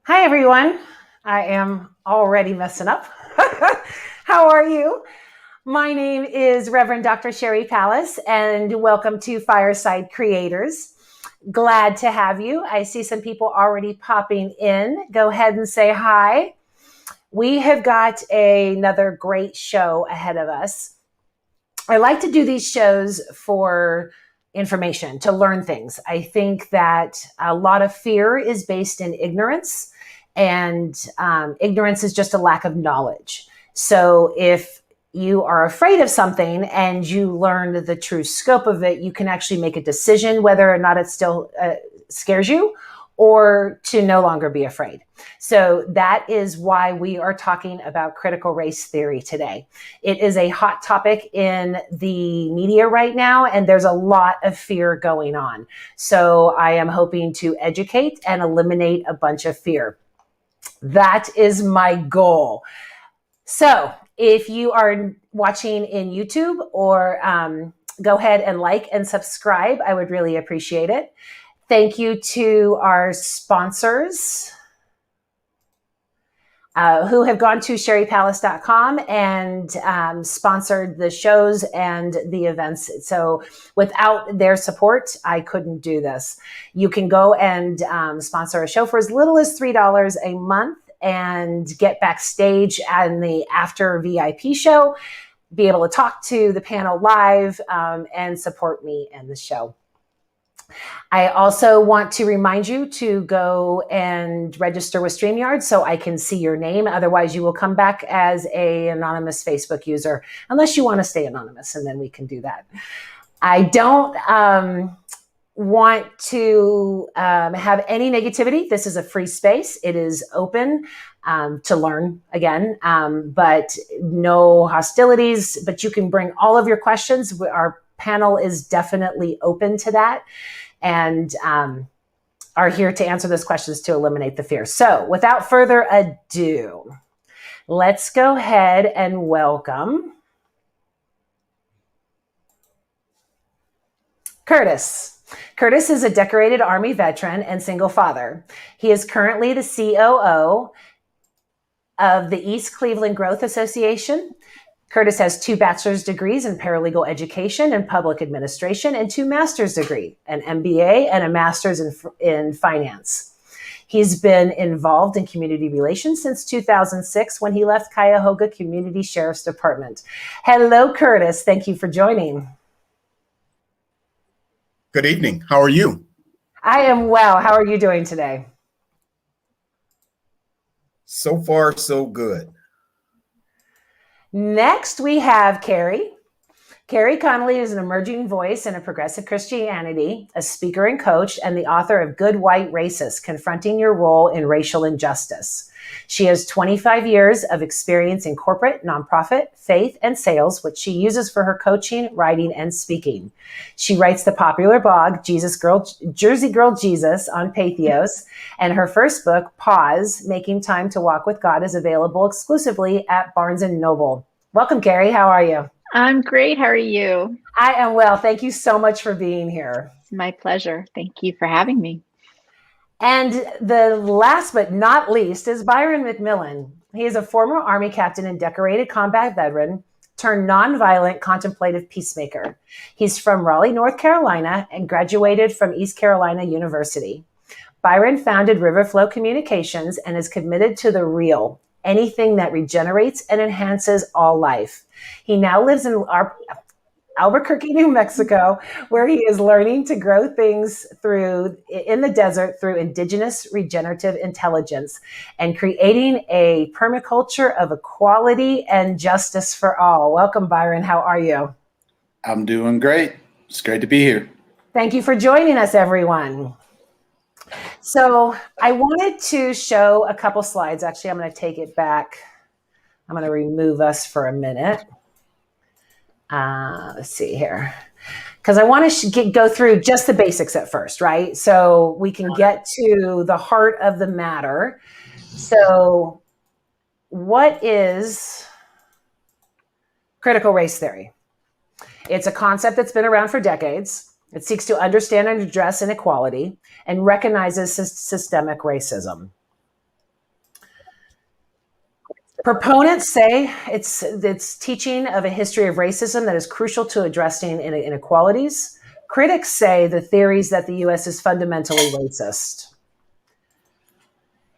Hi, everyone. I am already messing up. How are you? My name is Reverend Dr. Sherry Palace, and welcome to Fireside Creators. Glad to have you. I see some people already popping in. Go ahead and say hi. We have got another great show ahead of us. I like to do these shows for information, to learn things. I think that a lot of fear is based in ignorance, and ignorance is just a lack of knowledge. So if you are afraid of something and you learn the true scope of it, you can actually make a decision whether or not it still scares you or to no longer be afraid. So that is why we are talking about critical race theory today. It is a hot topic in the media right now, and there's a lot of fear going on. So I am hoping to educate and eliminate a bunch of fear. That is my goal. So if you are watching in YouTube, or go ahead and like and subscribe, I would really appreciate it. Thank you to our sponsors who have gone to sherrypalace.com and sponsored the shows and the events. So without their support, I couldn't do this. You can go and sponsor a show for as little as $3 a month and get backstage in the after VIP show, be able to talk to the panel live, and support me and the show. I also want to remind you to go and register with StreamYard so I can see your name. Otherwise, you will come back as an anonymous Facebook user, unless you want to stay anonymous, and then we can do that. I don't want to have any negativity. This is a free space. It is open to learn again, but no hostilities. But you can bring all of your questions. Our panel is definitely open to that, and are here to answer those questions to eliminate the fear. So without further ado, let's go ahead and welcome Curtis. Curtis is a decorated Army veteran and single father. He is currently the COO of the East Cleveland Growth Association. Curtis has 2 bachelor's degrees in paralegal education and public administration, and 2 master's degrees, an MBA and a master's in finance. He's been involved in community relations since 2006 when he left Cuyahoga Community Sheriff's Department. Hello, Curtis. Thank you for joining. Good evening. How are you? I am well. How are you doing today? So far, so good. Next, we have Kerry. Kerry Connelly is an emerging voice in a progressive Christianity, a speaker and coach, and the author of Good White Racist: Confronting Your Role in Racial Injustice. She has 25 years of experience in corporate, nonprofit, faith, and sales, which she uses for her coaching, writing, and speaking. She writes the popular blog, Jerseygirl Jesus, on Pathos, and her first book, Pause, Making Time to Walk with God, is available exclusively at Barnes & Noble. Welcome, Kerry. How are you? I'm great. How are you? I am well. Thank you so much for being here. It's my pleasure. Thank you for having me. And the last but not least is Byron McMillan. He is a former Army captain and decorated combat veteran turned nonviolent contemplative peacemaker. He's from Raleigh, North Carolina, and graduated from East Carolina University. Byron founded Riverflow Communications and is committed to the real, anything that regenerates and enhances all life. He now lives in Albuquerque, New Mexico, where he is learning to grow things in the desert through indigenous regenerative intelligence and creating a permaculture of equality and justice for all. Welcome, Byron. How are you? I'm doing great. It's great to be here. Thank you for joining us, everyone. So I wanted to show a couple slides. Actually, I'm going to take it back. I'm going to remove us for a minute. Let's see here, because I want to go through just the basics at first, right? So we can get to the heart of the matter. So what is critical race theory? It's a concept that's been around for decades. It seeks to understand and address inequality and recognizes systemic racism. Proponents say it's teaching of a history of racism that is crucial to addressing inequalities. Critics say the theories that the U.S. is fundamentally racist.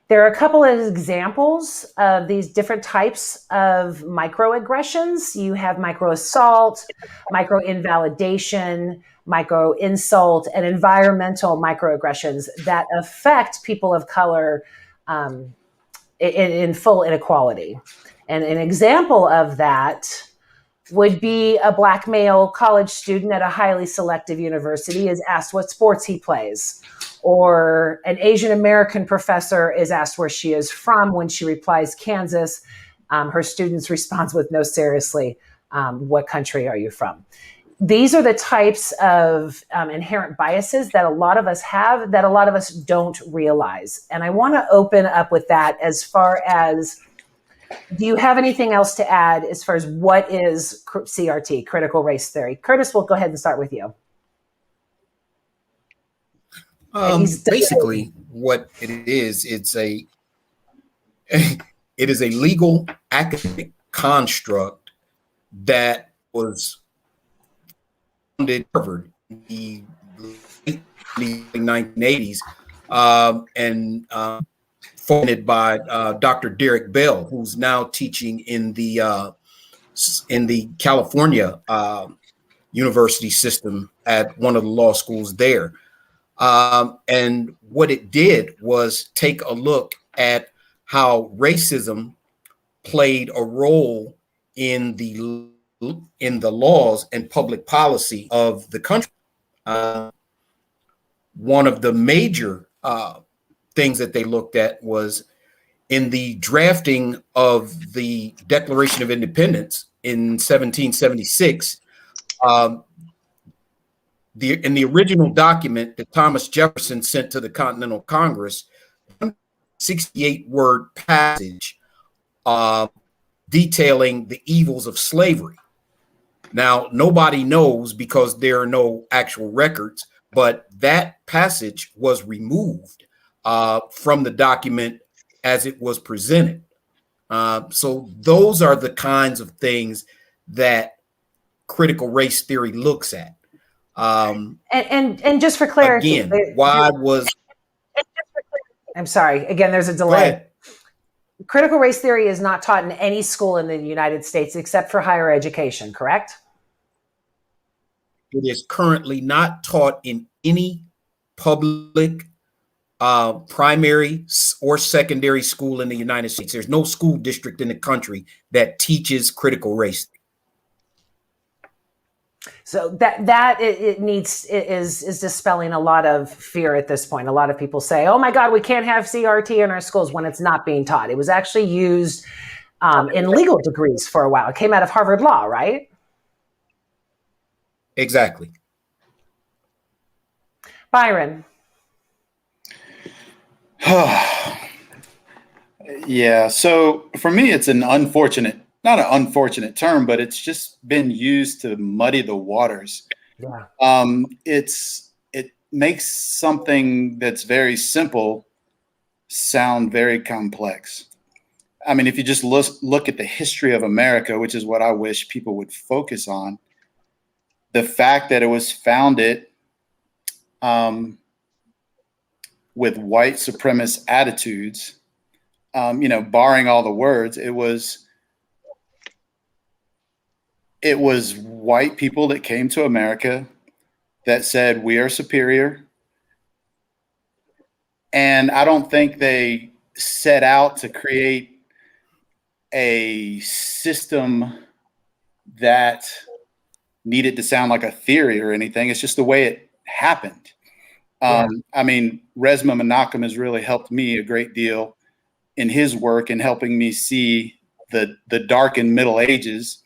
There are a couple of examples of these different types of microaggressions. You have microassault, microinvalidation, microinsult, and environmental microaggressions that affect people of color in full inequality. And an example of that would be a Black male college student at a highly selective university is asked what sports he plays. Or an Asian American professor is asked where she is from. When she replies Kansas, her students respond with no, seriously, what country are you from? These are the types of inherent biases that a lot of us have that a lot of us don't realize. And I want to open up with that as far as, do you have anything else to add as far as what is CRT, critical race theory? Curtis, we'll go ahead and start with you. Basically, what it is, it is a legal academic construct that was founded Harvard in the late 1980s and funded by Dr. Derek Bell, who's now teaching in the California university system at one of the law schools there. And what it did was take a look at how racism played a role in the laws and public policy of the country. One of the major things that they looked at was in the drafting of the Declaration of Independence in 1776. In the original document that Thomas Jefferson sent to the Continental Congress, 68-word passage detailing the evils of slavery. Now, nobody knows because there are no actual records, but that passage was removed from the document as it was presented. So those are the kinds of things that critical race theory looks at. And just for clarity, again, I'm sorry. Again, there's a delay. Critical race theory is not taught in any school in the United States except for higher education, correct? It is currently not taught in any public primary or secondary school in the United States. There's no school district in the country that teaches critical race. So that is dispelling a lot of fear at this point. A lot of people say, "Oh my God, we can't have CRT in our schools," when it's not being taught. It was actually used in legal degrees for a while. It came out of Harvard Law, right? Exactly. Byron. Yeah. So for me, it's not an unfortunate term, but it's just been used to muddy the waters. Yeah. It makes something that's very simple sound very complex. I mean, if you just look at the history of America, which is what I wish people would focus on, the fact that it was founded with white supremacist attitudes, barring all the words, it was white people that came to America that said, we are superior. And I don't think they set out to create a system that needed to sound like a theory or anything. It's just the way it happened. Yeah. I mean, Resmaa Menakem has really helped me a great deal in his work in helping me see the darkened Middle Ages,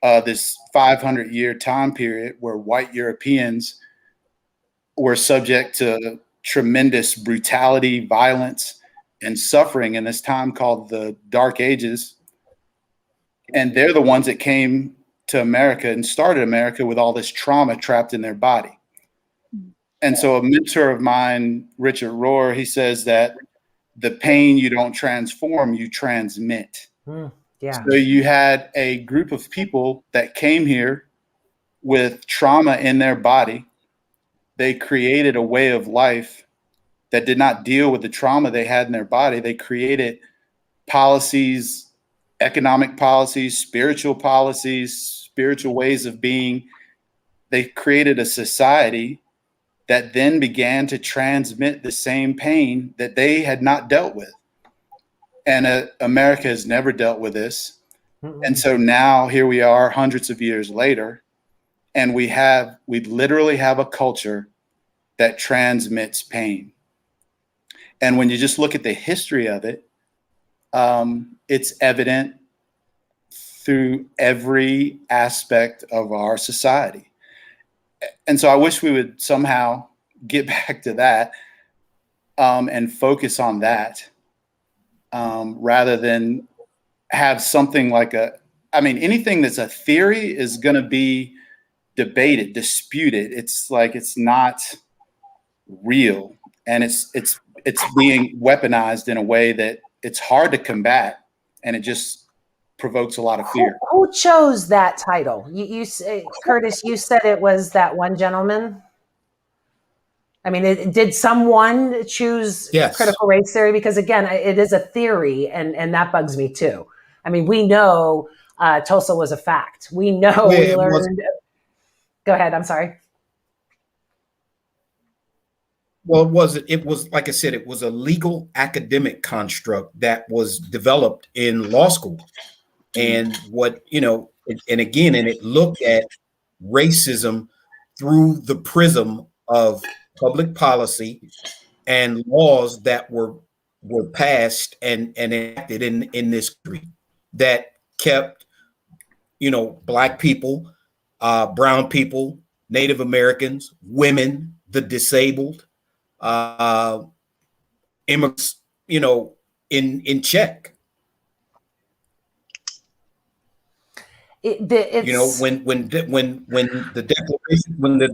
this 500-year time period where white Europeans were subject to tremendous brutality, violence, and suffering in this time called the Dark Ages. And they're the ones that came to America and started America with all this trauma trapped in their body. And so a mentor of mine, Richard Rohr, he says that the pain you don't transform, you transmit. Yeah. So you had a group of people that came here with trauma in their body. They created a way of life that did not deal with the trauma they had in their body. They created policies, economic policies, spiritual ways of being. They created a society that then began to transmit the same pain that they had not dealt with. And America has never dealt with this. And so now here we are hundreds of years later, and we literally have a culture that transmits pain. And when you just look at the history of it, it's evident through every aspect of our society. And so I wish we would somehow get back to that and focus on that rather than have something like anything that's a theory is going to be debated, disputed. It's like it's not real, and it's being weaponized in a way that it's hard to combat, and it just provokes a lot of fear. Who chose that title? You Curtis, you said it was that one gentleman. I mean, did someone choose critical race theory? Because again, it is a theory, and that bugs me too. I mean, we know Tulsa was a fact. We know we learned. Go ahead. I'm sorry. Well, it was like I said, it was a legal academic construct that was developed in law school. And it looked at racism through the prism of public policy and laws that were passed and enacted in this country that kept, Black people, brown people, Native Americans, women, the disabled, immigrants, in check. When the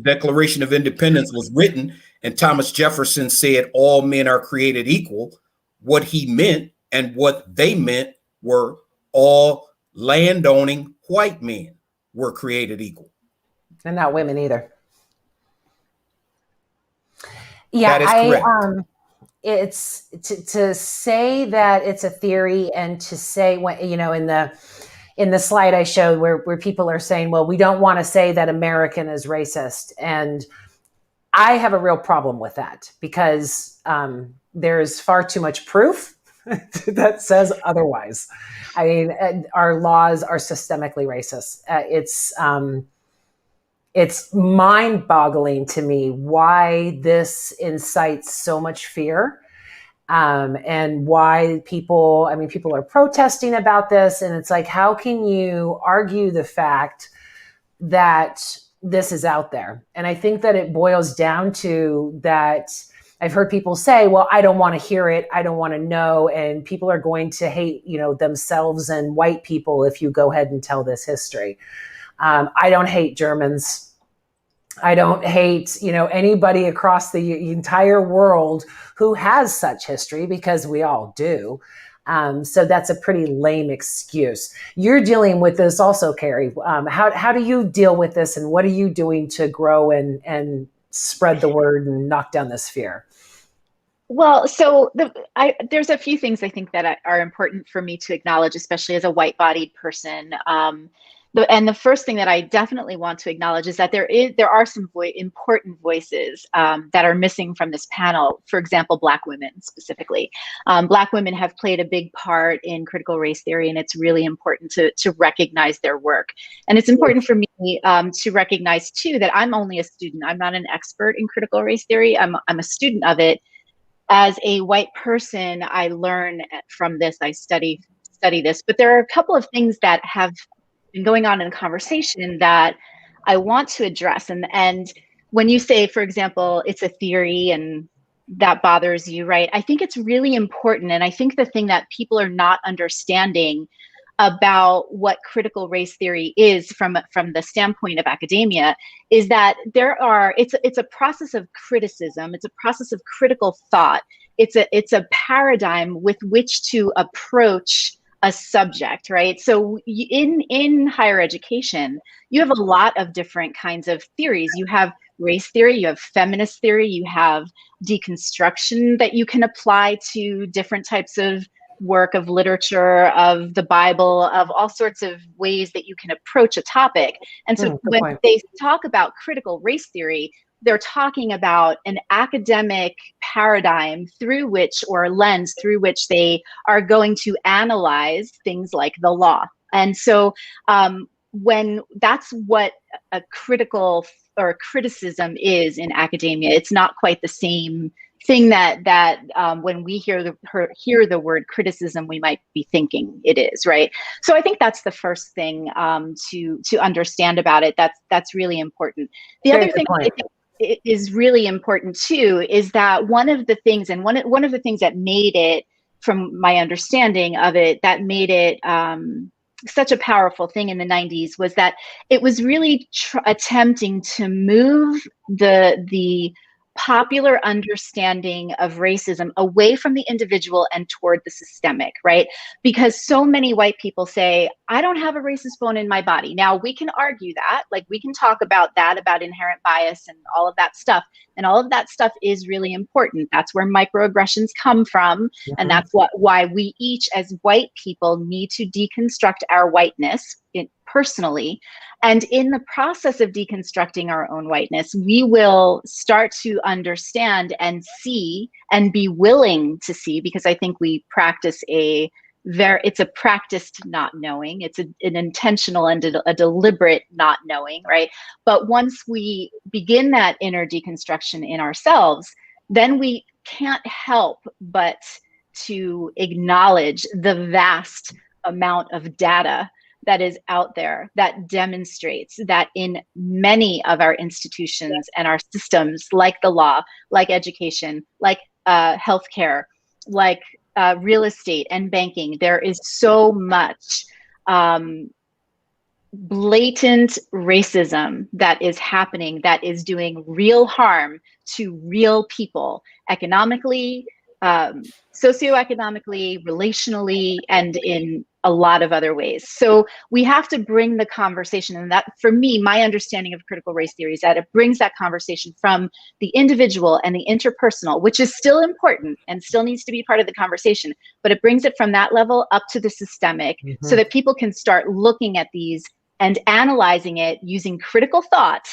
Declaration of Independence was written, and Thomas Jefferson said all men are created equal, what he meant and what they meant were all landowning white men were created equal, and not women either. Yeah, that is correct. It's to say that it's a theory, and to say when in the slide I showed where people are saying, well, we don't want to say that American is racist. And I have a real problem with that, because there's far too much proof that says otherwise. I mean, our laws are systemically racist. It's mind-boggling to me why this incites so much fear. And why people are protesting about this. And it's like, how can you argue the fact that this is out there? And I think that it boils down to that. I've heard people say, well, I don't want to hear it. I don't want to know. And people are going to hate, themselves and white people if you go ahead and tell this history. I don't hate Germans. I don't hate, anybody across the entire world who has such history, because we all do. So that's a pretty lame excuse. You're dealing with this also, Kerry. How do you deal with this, and what are you doing to grow and spread the word and knock down this fear? Well, so there's a few things I think that are important for me to acknowledge, especially as a white-bodied person. And the first thing that I definitely want to acknowledge is that there are some important voices that are missing from this panel. For example, Black women specifically. Black women have played a big part in critical race theory, and it's really important to recognize their work. And it's important for me to recognize too that I'm only a student. I'm not an expert in critical race theory. I'm a student of it. As a white person, I learn from this. I study this. But there are a couple of things that have been going on in conversation that I want to address. And when you say, for example, it's a theory and that bothers you, right? I think it's really important. And I think the thing that people are not understanding about what critical race theory is from the standpoint of academia is that it's a process of criticism. It's a process of critical thought. It's a paradigm with which to approach a subject, right? So in higher education, you have a lot of different kinds of theories. You have race theory, you have feminist theory, you have deconstruction that you can apply to different types of work, of literature, of the Bible, of all sorts of ways that you can approach a topic. And so when they talk about critical race theory, they're talking about an academic paradigm through which, or lens through which, they are going to analyze things like the law. And so when that's what a critical or criticism is in academia, it's not quite the same thing that when we hear the word criticism, we might be thinking it is, right? So I think that's the first thing to understand about it. That's really important. The other thing I think is really important too is that one of the things that made it, from my understanding of it, that made it such a powerful thing in the 90s was that it was really attempting to move the popular understanding of racism away from the individual and toward the systemic, right? Because so many white people say, I don't have a racist bone in my body. Now, we can argue that, like we can talk about that, about inherent bias and all of that stuff. And all of that stuff is really important. That's where microaggressions come from. And that's why we each as white people need to deconstruct our whiteness personally. And in the process of deconstructing our own whiteness, we will start to understand and see and be willing to see, because I think we practice it's a practiced not knowing. It's an intentional and a deliberate not knowing, right? But once we begin that inner deconstruction in ourselves, then we can't help but to acknowledge the vast amount of data that is out there that demonstrates that in many of our institutions and our systems, like the law, like education, like healthcare, like real estate and banking, there is so much blatant racism that is happening, that is doing real harm to real people, economically, socioeconomically, relationally, and in a lot of other ways. So we have to bring the conversation, and that, for me, my understanding of critical race theory is that it brings that conversation from the individual and the interpersonal, which is still important and still needs to be part of the conversation, but it brings it from that level up to the systemic, so that people can start looking at these and analyzing it using critical thought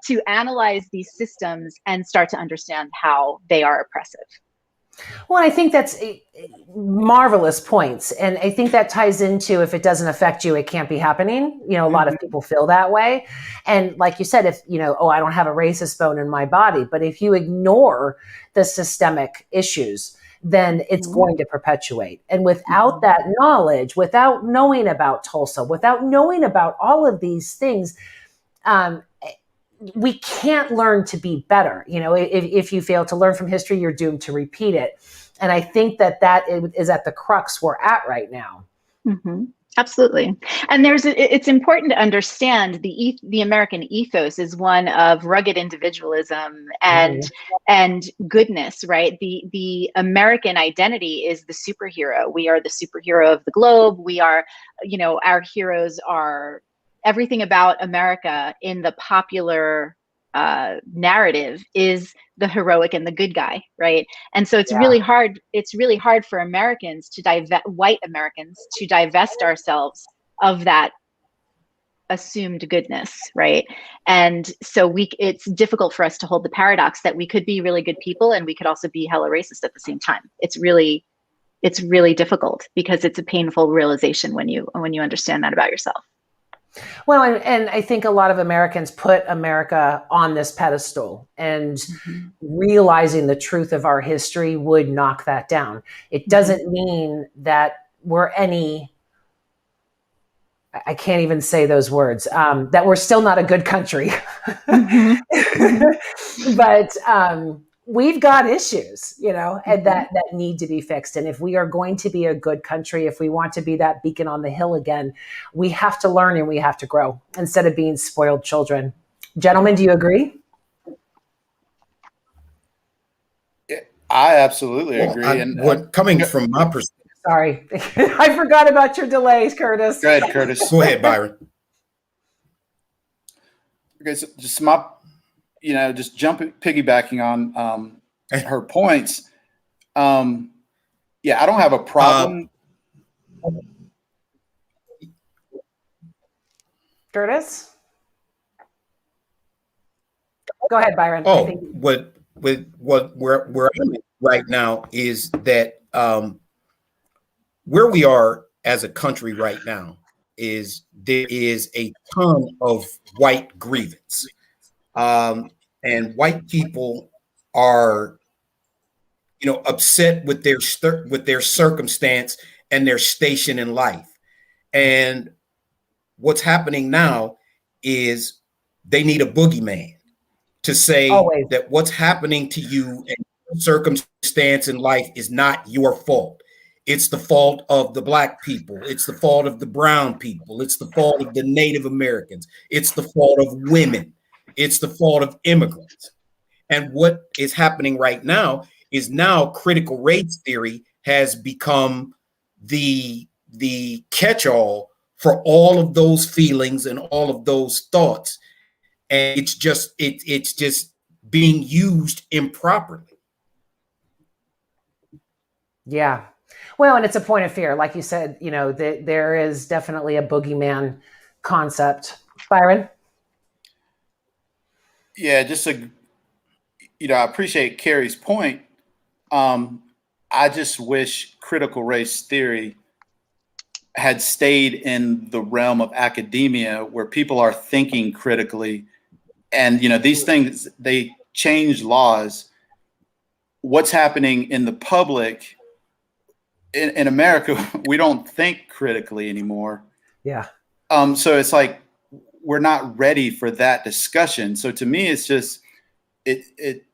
to analyze these systems and start to understand how they are oppressive. Well, I think that's marvelous points. And I think that ties into, if it doesn't affect you, it can't be happening. You know, a lot of people feel that way. And like you said, if, I don't have a racist bone in my body, but if you ignore the systemic issues, then it's going to perpetuate. And without that knowledge, without knowing about Tulsa, without knowing about all of these things, we can't learn to be better. If you fail to learn from history, you're doomed to repeat it. And I think that is at the crux we're at right now. Absolutely. And it's important to understand the American ethos is one of rugged individualism and goodness, right? The American identity is the superhero. We are the superhero of the globe. We are, our heroes are everything about America in the popular narrative is the heroic and the good guy, right? And so it's really hard. It's really hard for Americans white Americans to divest ourselves of that assumed goodness, right? And so it's difficult for us to hold the paradox that we could be really good people and we could also be hella racist at the same time. It's really difficult, because it's a painful realization when you understand that about yourself. Well, and I think a lot of Americans put America on this pedestal, and realizing the truth of our history would knock that down. It doesn't mean that we're I can't even say those words, that we're still not a good country. But we've got issues, and that need to be fixed. And if we are going to be a good country, if we want to be that beacon on the hill again, we have to learn and we have to grow instead of being spoiled children. Gentlemen, do you agree? I absolutely agree. And coming from my perspective, Sorry. I forgot about your delays, Curtis. Go ahead, Curtis. Go ahead, Byron. Okay, so just just piggybacking on her points. Yeah, I don't have a problem. Curtis? Go ahead, Byron. Oh, what where I'm at right now is that where we are as a country right now is there is a ton of white grievance, and white people are, upset with their circumstance and their station in life. And what's happening now is they need a boogeyman to say Always. that what's happening to you and your circumstance in life is not your fault. It's the fault of the Black people. It's the fault of the brown people. It's the fault of the Native Americans. It's the fault of women. It's the fault of immigrants. And what is happening right now is now critical race theory has become the catch-all for all of those feelings and all of those thoughts. And it's just being used improperly. Yeah. Well, and it's a point of fear. Like you said, there is definitely a boogeyman concept. Byron? Yeah, I appreciate Kerry's point. I just wish critical race theory had stayed in the realm of academia where people are thinking critically. And, these things, they change laws. What's happening in the public in America, we don't think critically anymore. Yeah. So it's like, we're not ready for that discussion. So to me, it's just, it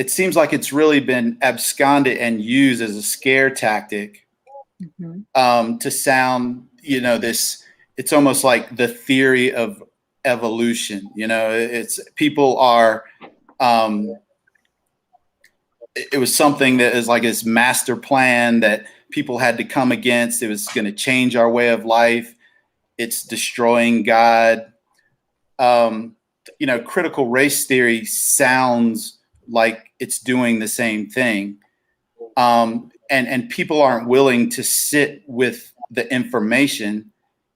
seems like it's really been absconded and used as a scare tactic, to sound, it's almost like the theory of evolution. It's people are, it was something that is like this master plan that people had to come against. It was going to change our way of life. It's destroying God. Critical race theory sounds like it's doing the same thing. And people aren't willing to sit with the information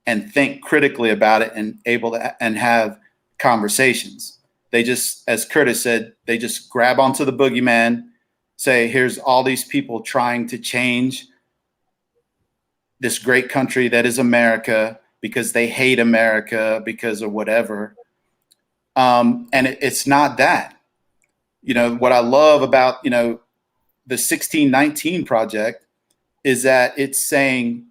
and think critically about it and able to and have conversations. They just, as Curtis said, they just grab onto the boogeyman, say, here's all these people trying to change this great country that is America because they hate America because of whatever. And it's not that. What I love about, the 1619 Project is that it's saying,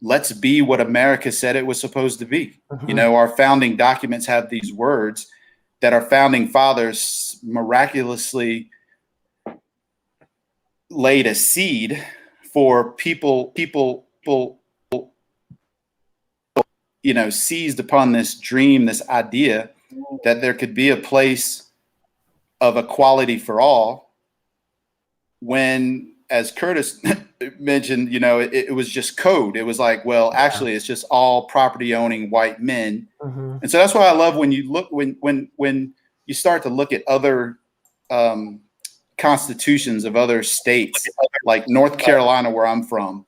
let's be what America said it was supposed to be. Our founding documents have these words that our founding fathers miraculously laid a seed for people, seized upon this dream, this idea that there could be a place of equality for all. When, as Curtis mentioned, it was just code. It was like, well, actually, it's just all property owning white men. And so that's why I love when you look, when you start to look at other constitutions of other states, like North Carolina, where I'm from,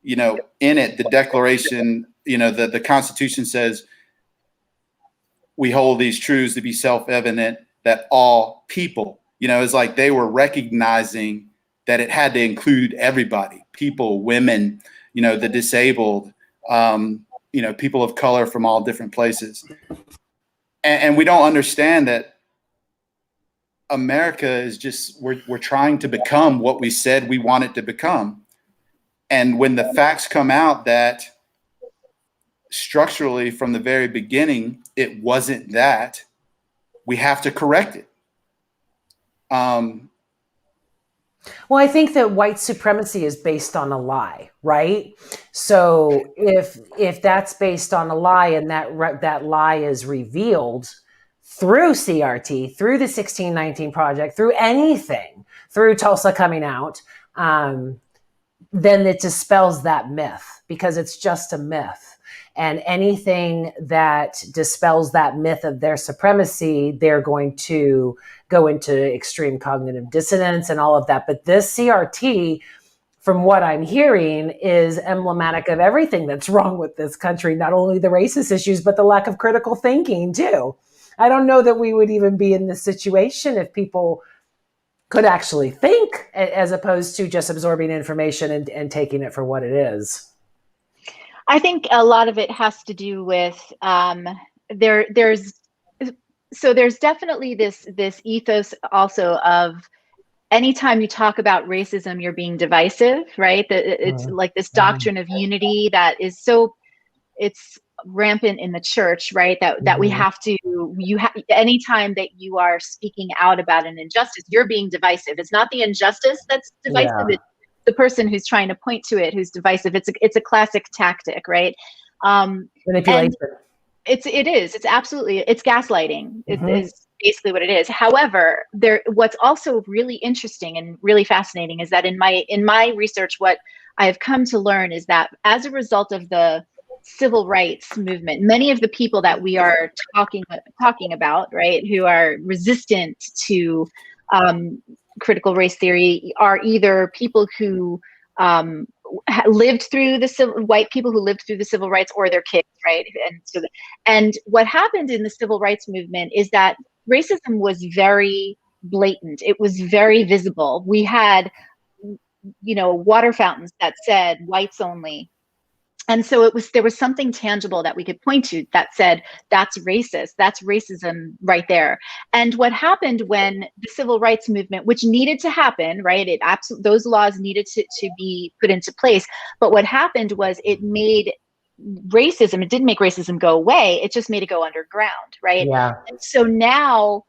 in it, the Declaration, the Constitution says, we hold these truths to be self-evident that all people, it's like they were recognizing that it had to include everybody, people, women, the disabled, people of color from all different places. And we don't understand that America is just, we're trying to become what we said we wanted to become. And when the facts come out that structurally from the very beginning, it wasn't that, we have to correct it. Well, I think that white supremacy is based on a lie, right? So if that's based on a lie and that lie is revealed through CRT, through the 1619 Project, through anything, through Tulsa coming out, then it dispels that myth, because it's just a myth. And anything that dispels that myth of their supremacy, they're going to go into extreme cognitive dissonance and all of that. But this CRT, from what I'm hearing, is emblematic of everything that's wrong with this country, not only the racist issues, but the lack of critical thinking too. I don't know that we would even be in this situation if people could actually think, as opposed to just absorbing information and taking it for what it is. I think a lot of it has to do with there's definitely this ethos also of, anytime you talk about racism, you're being divisive, right? It's like this doctrine of unity that is it's rampant in the church, right? That we have to, anytime that you are speaking out about an injustice, you're being divisive. It's not the injustice that's divisive. Yeah. It's the person who's trying to point to it who's divisive. It's a classic tactic, right? Manipulation. It's absolutely, it's gaslighting. It is basically what it is. However, what's also really interesting and really fascinating is that in my research, what I have come to learn is that as a result of the civil rights movement, many of the people that we are talking about, right, who are resistant to critical race theory, are either people who lived through white people who lived through the civil rights, or their kids, right? And what happened in the civil rights movement is that racism was very blatant. It was very visible. We had, water fountains that said whites only. And so there was something tangible that we could point to that said, that's racist, that's racism right there. And what happened when the civil rights movement, which needed to happen, right? Those laws needed to be put into place. But what happened was it didn't make racism go away. It just made it go underground, right? Yeah. And so now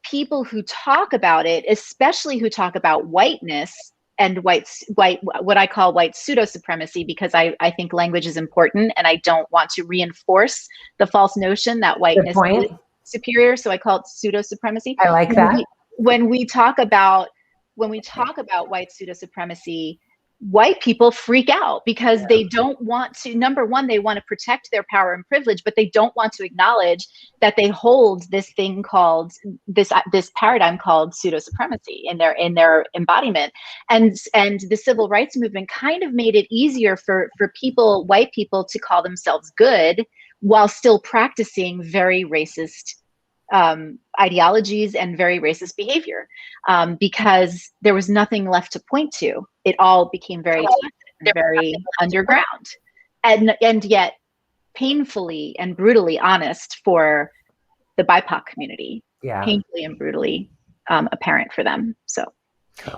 people who talk about it, especially who talk about whiteness, and what I call white pseudo supremacy, because I think language is important, and I don't want to reinforce the false notion that whiteness is superior. So I call it pseudo supremacy. I like that. When we talk about white pseudo supremacy, white people freak out because they don't want to, number one, they want to protect their power and privilege, but they don't want to acknowledge that they hold this thing called this paradigm called pseudo supremacy in their embodiment. And the civil rights movement kind of made it easier for white people to call themselves good while still practicing very racist ideologies and very racist behavior, because there was nothing left to point to. It all became very underground, and yet painfully and brutally honest for the BIPOC community. Yeah, painfully and brutally apparent for them. So.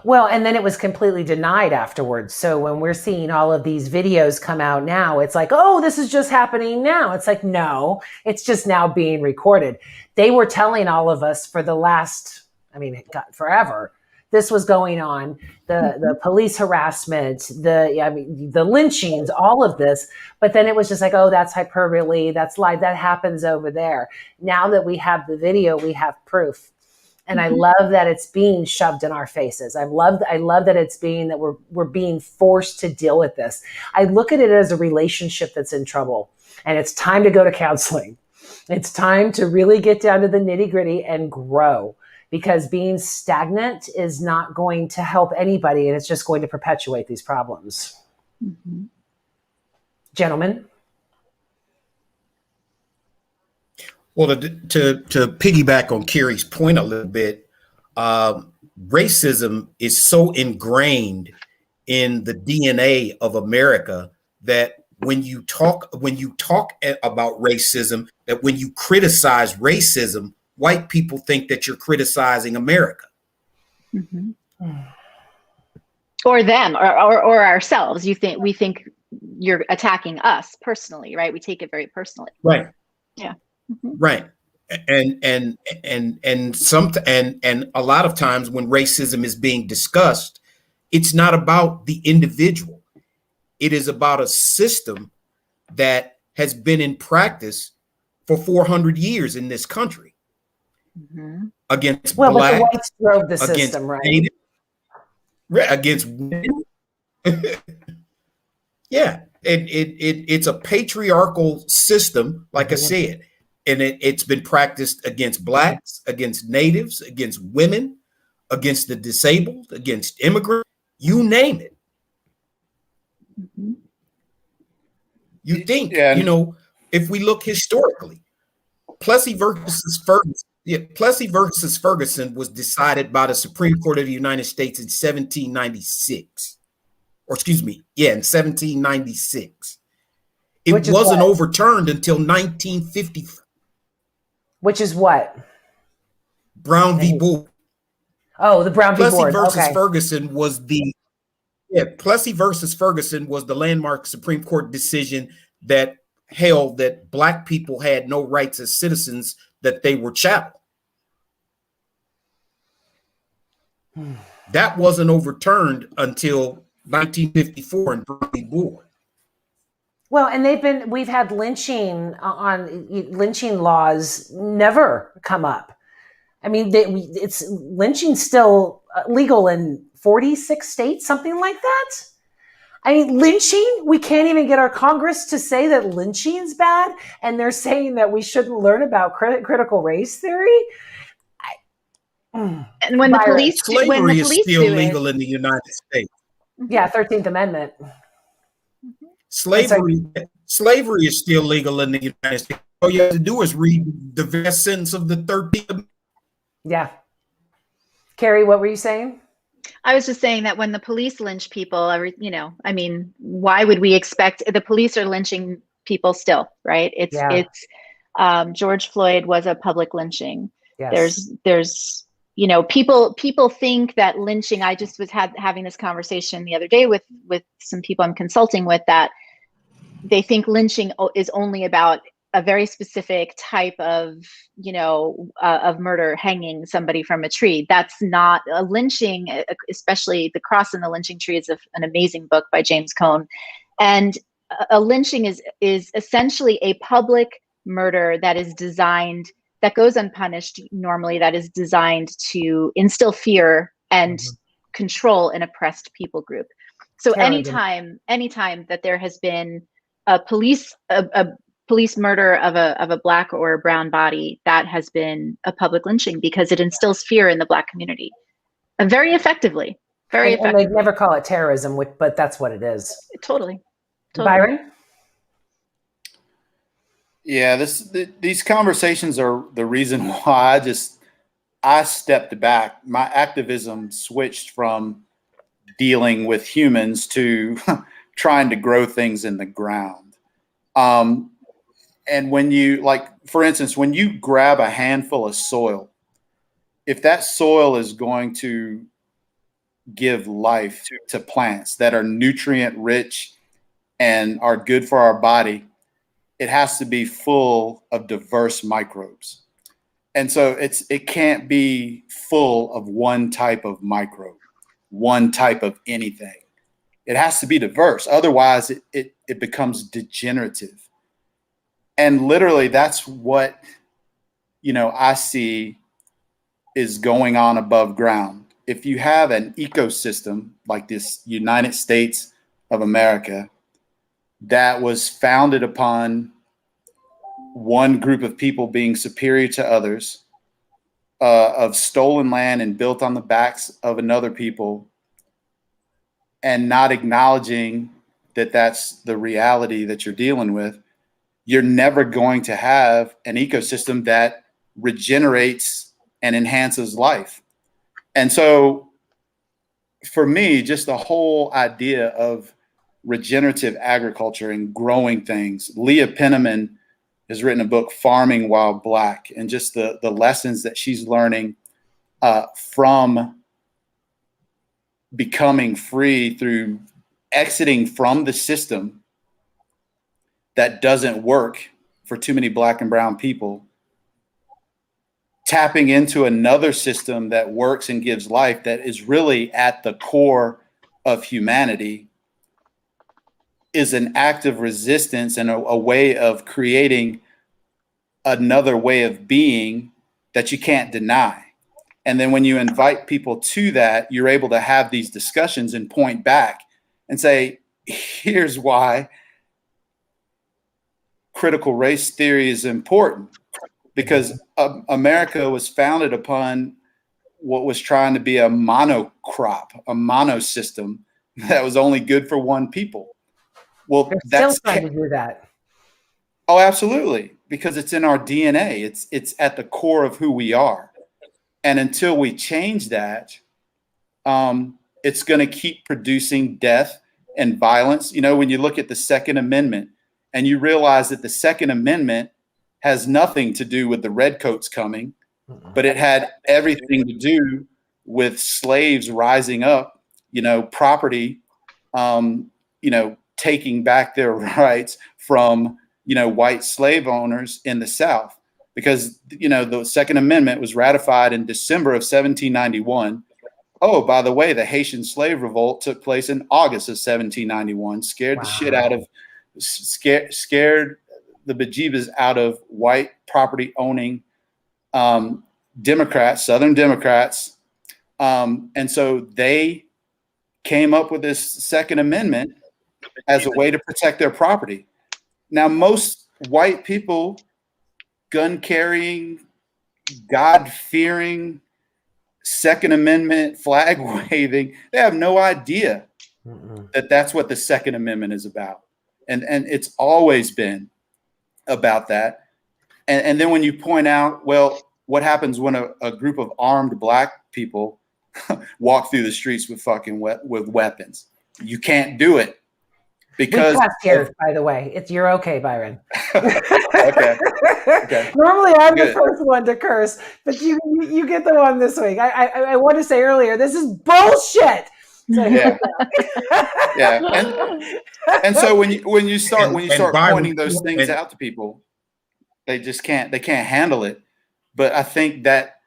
Well, and then it was completely denied afterwards. So when we're seeing all of these videos come out now, it's like, oh, this is just happening now. It's like, no, it's just now being recorded. They were telling all of us for the last, forever, this was going on. The police harassment, the lynchings, all of this. But then it was just like, oh, that's hyperbole. That's lie. That happens over there. Now that we have the video, we have proof. And I love that it's being shoved in our faces. I love that it's being that we're being forced to deal with this. I look at it as a relationship that's in trouble, and it's time to go to counseling. It's time to really get down to the nitty-gritty and grow, because being stagnant is not going to help anybody, and it's just going to perpetuate these problems. Mm-hmm. Gentlemen? Well, to piggyback on Kerry's point a little bit, racism is so ingrained in the DNA of America that when you talk about racism, that when you criticize racism, white people think that you're criticizing America. Mm-hmm. Or them, or ourselves. We think you're attacking us personally, right? We take it very personally. Right. Yeah. Mm-hmm. Right. And a lot of times when racism is being discussed, it's not about the individual. It is about a system that has been in practice for 400 years in this country. Mm-hmm. Against Black, but the whites drove the system, right? Native. against women. Yeah, it's a patriarchal system, like I said, and it's been practiced against blacks, against natives, against women, against the disabled, against immigrants, you name it. Mm-hmm. You think, if we look historically, Plessy versus Ferguson was decided by the Supreme Court of the United States in 1796. Or excuse me, in 1796. It wasn't overturned until 1950. Which is what? Brown v. Board. Oh, the Brown v. Plessy Board. versus Ferguson was Plessy versus Ferguson was the landmark Supreme Court decision that held that black people had no rights as citizens, that they were chattel. That wasn't overturned until 1954 in Brown v. Board. Well, and we've had lynching laws never come up. I mean, it's lynching still legal in 46 states, something like that. I mean, lynching, we can't even get our Congress to say that lynching's bad, and they're saying that we shouldn't learn about critical race theory. And when the police slavery is still legal in the United States. Yeah, 13th Amendment. Slavery is still legal in the United States. All you have to do is read the vast sentence of the 13th Amendment. Yeah. Carrie, what were you saying? I was just saying that when the police lynch people, I mean, why would we expect the police are lynching people still, right? It's George Floyd was a public lynching. Yes. There's people think that lynching. I just was having this conversation the other day with some people I'm consulting with, that they think lynching is only about a very specific type of murder, hanging somebody from a tree. That's not a lynching, especially The Cross and the Lynching Tree is an amazing book by James Cone. And a lynching is essentially a public murder that is designed, that goes unpunished normally, that is designed to instill fear and control an oppressed people group. So anytime that there has been a police murder of a black or a brown body, that has been a public lynching, because it instills fear in the black community, and very effectively. And they never call it terrorism, but that's what it is. Totally. Byron? Yeah, these conversations are the reason why I stepped back. My activism switched from dealing with humans to trying to grow things in the ground. And when you, for instance, when you grab a handful of soil, if that soil is going to give life to plants that are nutrient rich and are good for our body, it has to be full of diverse microbes. And so it can't be full of one type of microbe, one type of anything. It has to be diverse. Otherwise, it becomes degenerative. And literally, that's what, I see is going on above ground. If you have an ecosystem like this United States of America that was founded upon one group of people being superior to others, of stolen land and built on the backs of another people, and not acknowledging that that's the reality that you're dealing with, you're never going to have an ecosystem that regenerates and enhances life. And so for me, just the whole idea of regenerative agriculture and growing things, Leah Penniman has written a book, Farming While Black, and just the lessons that she's learning from becoming free through exiting from the system that doesn't work for too many Black and brown people, tapping into another system that works and gives life, that is really at the core of humanity, is an act of resistance and a way of creating another way of being that you can't deny. And then when you invite people to that, you're able to have these discussions and point back and say, here's why critical race theory is important. Because America was founded upon what was trying to be a monocrop, a monosystem that was only good for one people. Well, They're still trying to do that. Oh, absolutely. Because it's in our DNA. It's at the core of who we are. And until we change that, it's going to keep producing death and violence. You know, when you look at the Second Amendment and you realize that the Second Amendment has nothing to do with the redcoats coming, but it had everything to do with slaves rising up, you know, property, you know, taking back their rights from, you know, white slave owners in the South. Because, you know, the Second Amendment was ratified in December of 1791. Oh, by the way, the Haitian slave revolt took place in August of 1791, scared the shit out of, scared the bejeebus out of white property owning Democrats, Southern Democrats. And so they came up with this Second Amendment as a way to protect their property. Now, most white people, gun carrying, God fearing, Second Amendment flag waving, they have no idea that that's what the Second Amendment is about. And it's always been about that. And then when you point out, well, what happens when a group of armed black people walk through the streets with with weapons? You can't do it. Because we cuss here, by the way. You're okay, Byron. Okay. Normally, I'm the first one to curse, but you get the one this week. I want to say earlier, this is bullshit. So yeah. And so when you start pointing those things out to people, they can't handle it. But I think that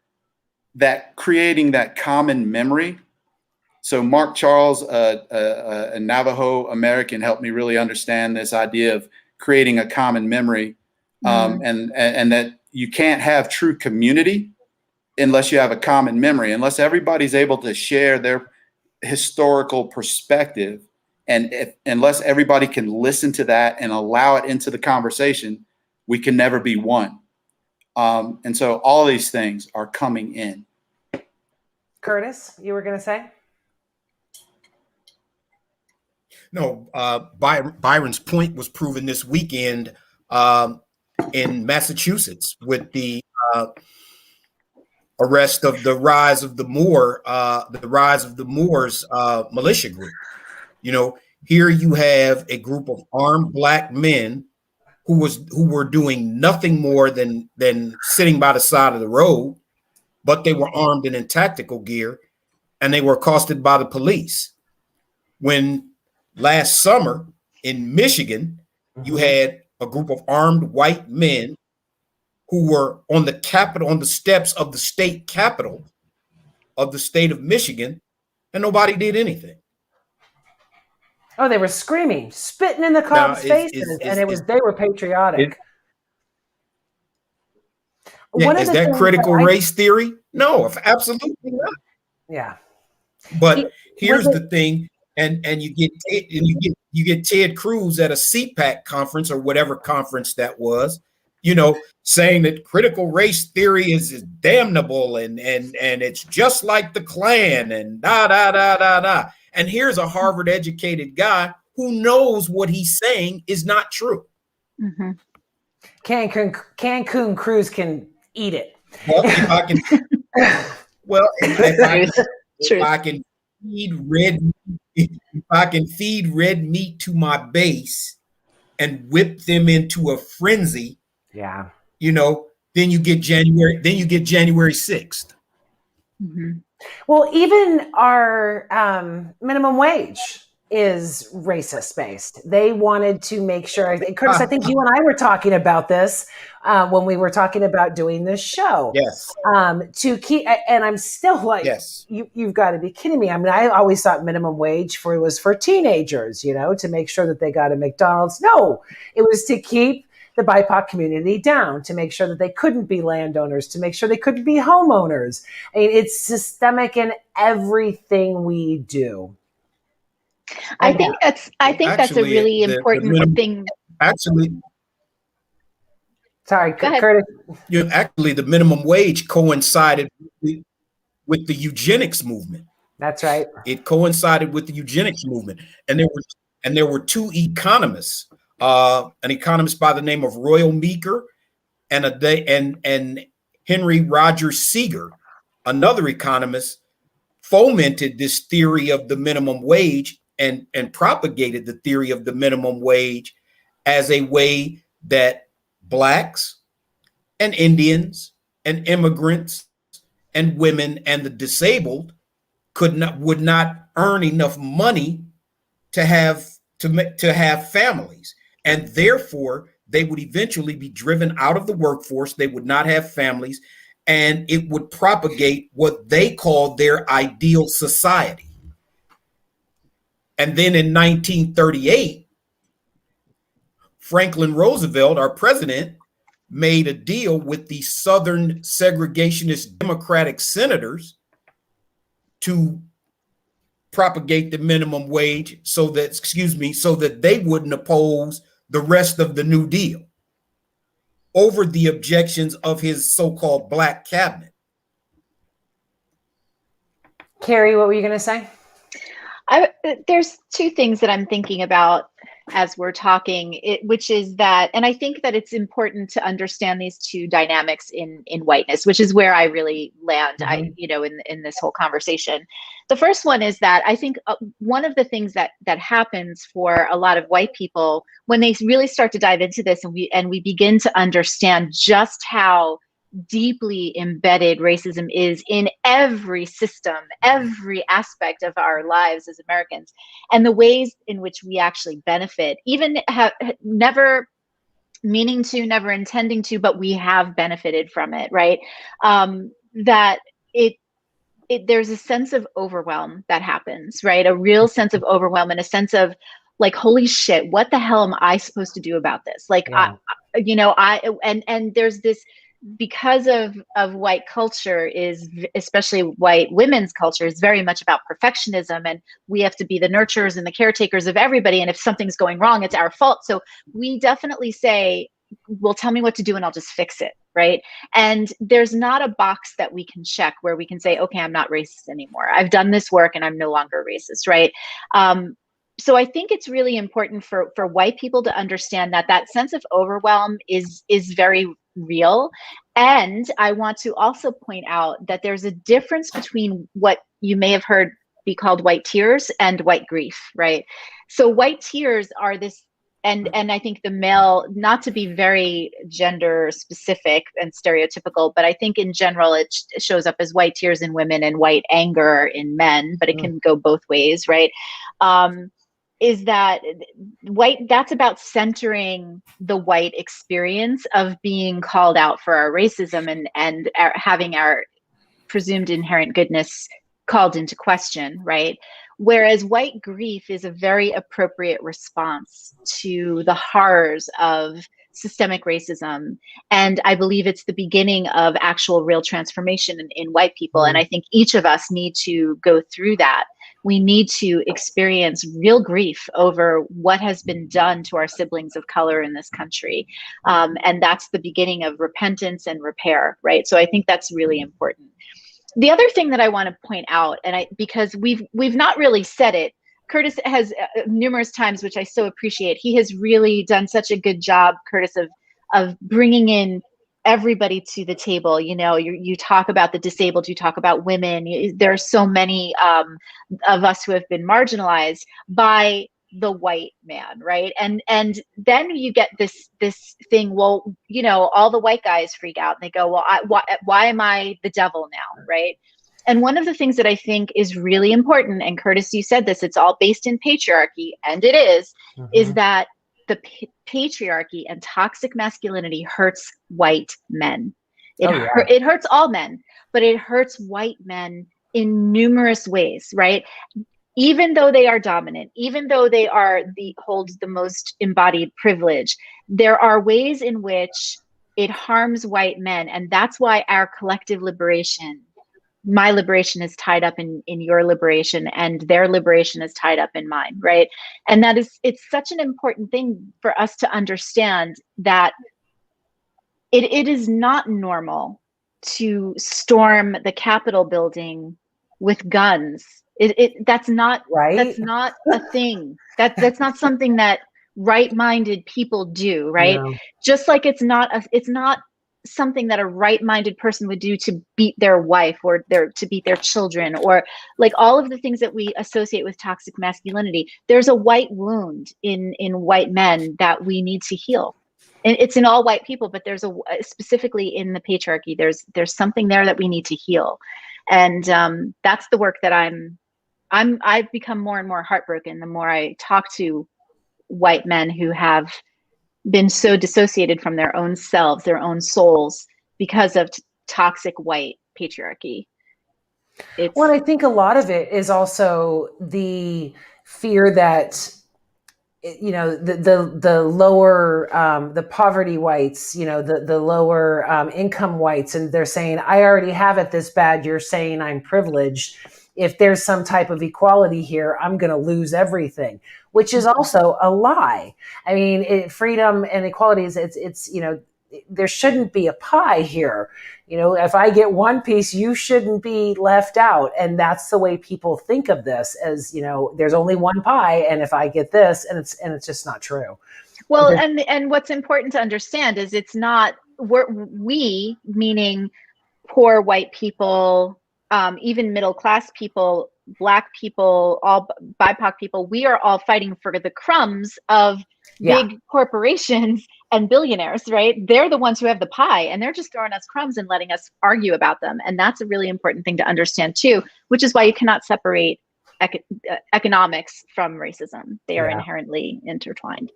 creating that common memory. So Mark Charles, a Navajo American, helped me really understand this idea of creating a common memory, and that you can't have true community unless you have a common memory, unless everybody's able to share their historical perspective, and unless everybody can listen to that and allow it into the conversation, we can never be one. And so all these things are coming in. Curtis, you were going to say? No, Byron's point was proven this weekend in Massachusetts with the arrest of the Rise of the Moors militia group. You know, here you have a group of armed black men who were doing nothing more than sitting by the side of the road, but they were armed and in tactical gear, and they were accosted by the police. When last summer in Michigan, you had a group of armed white men who were on the steps of the state capitol of the state of Michigan, and nobody did anything. Oh, they were screaming, spitting in the cops' faces, and they were patriotic. Is that critical race theory? No, absolutely not. Yeah. But here's the thing, and you get Ted Cruz at a CPAC conference or whatever conference that was, you know, saying that critical race theory is damnable and it's just like the Klan and da. And here's a Harvard educated guy who knows what he's saying is not true. Mm-hmm. Cancun Cruz can eat it. Well, if I can feed red meat to my base and whip them into a frenzy, yeah, you know, then you get January 6th. Mm-hmm. Well, even our minimum wage is racist based. They wanted to make sure, Curtis, I think you and I were talking about this when we were talking about doing this show. Yes. To keep, and I'm still like, yes. You've got to be kidding me. I mean, I always thought minimum wage was for teenagers, you know, to make sure that they got a McDonald's. No, it was to keep the BIPOC community down, to make sure that they couldn't be landowners, to make sure they couldn't be homeowners. I mean, it's systemic in everything we do. I think that's a really important thing. Actually, sorry, Go Curtis. Actually, the minimum wage coincided with the eugenics movement. That's right. It coincided with the eugenics movement, and there were two economists, an economist by the name of Royal Meeker, and Henry Rogers Seeger, another economist, fomented this theory of the minimum wage and propagated the theory of the minimum wage as a way that Blacks and Indians and immigrants and women and the disabled would not earn enough money to have families, and therefore they would eventually be driven out of the workforce. They would not have families, and it would propagate what they called their ideal society. And then in 1938, Franklin Roosevelt, our president, made a deal with the Southern segregationist Democratic senators to propagate the minimum wage so that they wouldn't oppose the rest of the New Deal over the objections of his so-called Black cabinet. Kerry, what were you going to say? There's two things that I'm thinking about as we're talking, which is that, and I think that it's important to understand these two dynamics in whiteness, which is where I really land, in this whole conversation. The first one is that I think one of the things that happens for a lot of white people when they really start to dive into this, and we begin to understand just how deeply embedded racism is in every system, every aspect of our lives as Americans, and the ways in which we actually benefit, even never meaning to, never intending to, but we have benefited from it, right? That there's a sense of overwhelm that happens, right? A real sense of overwhelm and a sense of like, holy shit, what the hell am I supposed to do about this? Like, yeah. And there's this, because of white culture, is especially white women's culture, is very much about perfectionism, and we have to be the nurturers and the caretakers of everybody, and if something's going wrong, it's our fault. So we definitely say, well, tell me what to do and I'll just fix it, right? And there's not a box that we can check where we can say, okay, I'm not racist anymore, I've done this work and I'm no longer racist, right? So I think it's really important for white people to understand that sense of overwhelm is very real. And I want to also point out that there's a difference between what you may have heard be called white tears and white grief, right? So white tears are this, and I think the male, not to be very gender specific and stereotypical, but I think in general it shows up as white tears in women and white anger in men, but it can go both ways, right? Is that that's about centering the white experience of being called out for our racism and having our presumed inherent goodness called into question, right? Whereas white grief is a very appropriate response to the horrors of systemic racism. And I believe it's the beginning of actual real transformation in white people. And I think each of us need to go through that. We need to experience real grief over what has been done to our siblings of color in this country. And that's the beginning of repentance and repair, right? So I think that's really important. The other thing that I want to point out, because we've not really said it, Curtis has numerous times, which I so appreciate. He has really done such a good job, Curtis, of bringing in everybody to the table. You know, you talk about the disabled, you talk about women. There are so many of us who have been marginalized by the white man, right? And then you get this thing. Well, you know, all the white guys freak out and they go, well, why am I the devil now, right? And one of the things that I think is really important, and Curtis, you said this, it's all based in patriarchy, and it is that the patriarchy and toxic masculinity hurts white men. It hurts all men, but it hurts white men in numerous ways, right? even though they are dominant, even though they are hold the most embodied privilege, there are ways in which it harms white men. And that's why our collective liberation, my liberation, is tied up in your liberation, and their liberation is tied up in mine, right? And it's such an important thing for us to understand, that it is not normal to storm the Capitol building with guns. That's not a thing. That's not something that right-minded people do, right? No. Just like it's not something that a right-minded person would do to beat their wife, or to beat their children, or like all of the things that we associate with toxic masculinity. There's a white wound in white men that we need to heal. And it's in all white people, but there's specifically in the patriarchy, there's something there that we need to heal. And that's the work that I've become more and more heartbroken the more I talk to white men who have been so dissociated from their own selves, their own souls, because of toxic white patriarchy. Well, I think a lot of it is also the fear that, you know, the lower, the poverty whites, you know, the lower income whites, and they're saying, I already have it this bad, you're saying I'm privileged. If there's some type of equality here, I'm going to lose everything, which is also a lie. I mean, freedom and equality it's, you know, there shouldn't be a pie here. You know, if I get one piece, you shouldn't be left out. And that's the way people think of this, as, you know, there's only one pie, and if I get this, and it's just not true. Well, and what's important to understand is it's not, we, meaning poor white people, even middle class people, Black people, all BIPOC people, we are all fighting for the crumbs of big corporations and billionaires, right? They're the ones who have the pie, and they're just throwing us crumbs and letting us argue about them. And that's a really important thing to understand too, which is why you cannot separate economics from racism. They are inherently intertwined.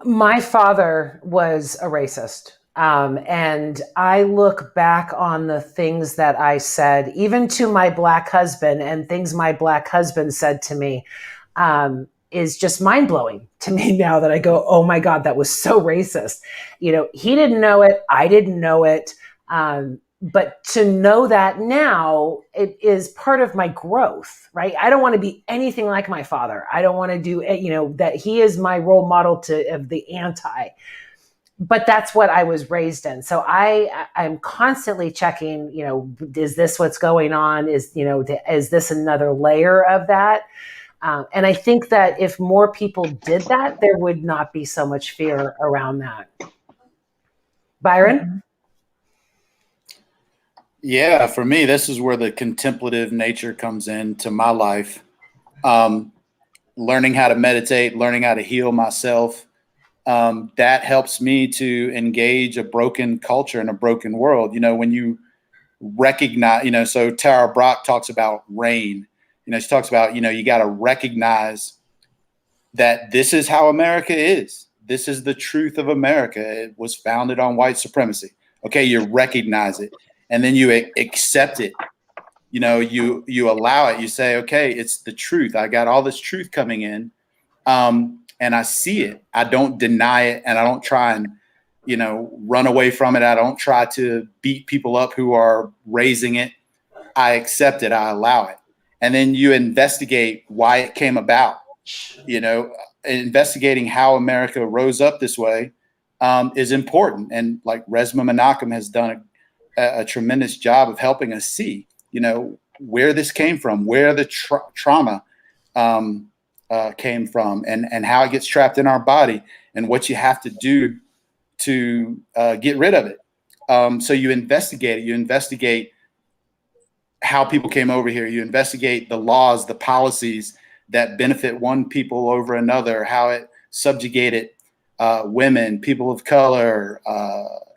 My father was a racist. And I look back on the things that I said, even to my Black husband, and things my Black husband said to me, is just mind blowing to me now, that I go, oh my God, that was so racist. You know, he didn't know it. I didn't know it. But to know that now, it is part of my growth, right? I don't want to be anything like my father. I don't want to do, you know, that he is my role model of the anti. But that's what I was raised in. So I'm constantly checking, you know, is this what's going on? Is this another layer of that? And I think that if more people did that, there would not be so much fear around that. Byron? Yeah, for me, this is where the contemplative nature comes into my life. Learning how to meditate, learning how to heal myself. That helps me to engage a broken culture and a broken world. You know, when you recognize, you know, so Tara Brach talks about rain. You know, she talks about, you know, you got to recognize that this is how America is. This is the truth of America. It was founded on white supremacy. Okay, you recognize it, and then you accept it. You know, you allow it. You say, okay, it's the truth. I got all this truth coming in. And I see it. I don't deny it, and I don't try and, you know, run away from it. I don't try to beat people up who are raising it. I accept it. I allow it. And then you investigate why it came about. You know, investigating how America rose up this way is important. And like Resmaa Menakem has done a tremendous job of helping us see, you know, where this came from, where the trauma came from, and how it gets trapped in our body, and what you have to do to get rid of it. So you investigate it. You investigate how people came over here. You investigate the laws, the policies that benefit one people over another, how it subjugated women, people of color,